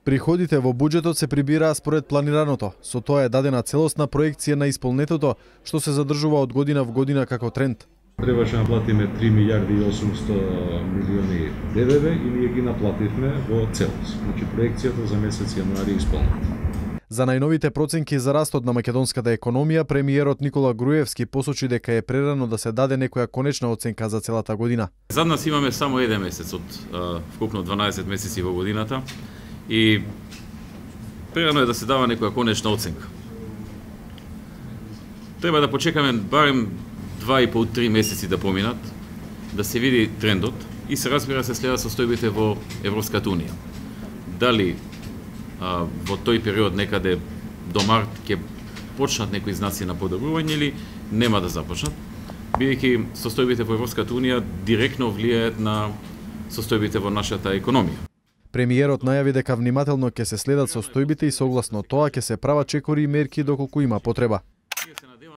Приходите во буџетот се прибираа според планираното. Со тоа е дадена целосна проекција на исполнетото, што се задржува од година в година како тренд. Требаше да платиме 3 милиарди и 800 милиони ДДВ и ние ги наплативме во целост. Значи проекцијата за месец јануари е исполнета. За најновите проценки за растот на македонската економија, премиерот Никола Груевски посочи дека е прерано да се даде некоја конечна оценка за целата година. За нас имаме само еден месец од вкупно 12 месеци во годината и прерано е да се дава некоја конечна оценка. Треба да почекаме барем 2,5-3 месеци да поминат, да се види трендот и се разбира се следат состојбите во Европската унија. Дали во тој период некаде до март ќе почнат некои знаци на подобрување или нема да започнат, бидејќи состојбите во Европската унија директно влијаат на состојбите во нашата економија. Премиерот најави дека внимателно ќе се следат состојбите и согласно тоа ќе се прават чекори и мерки доколку има потреба.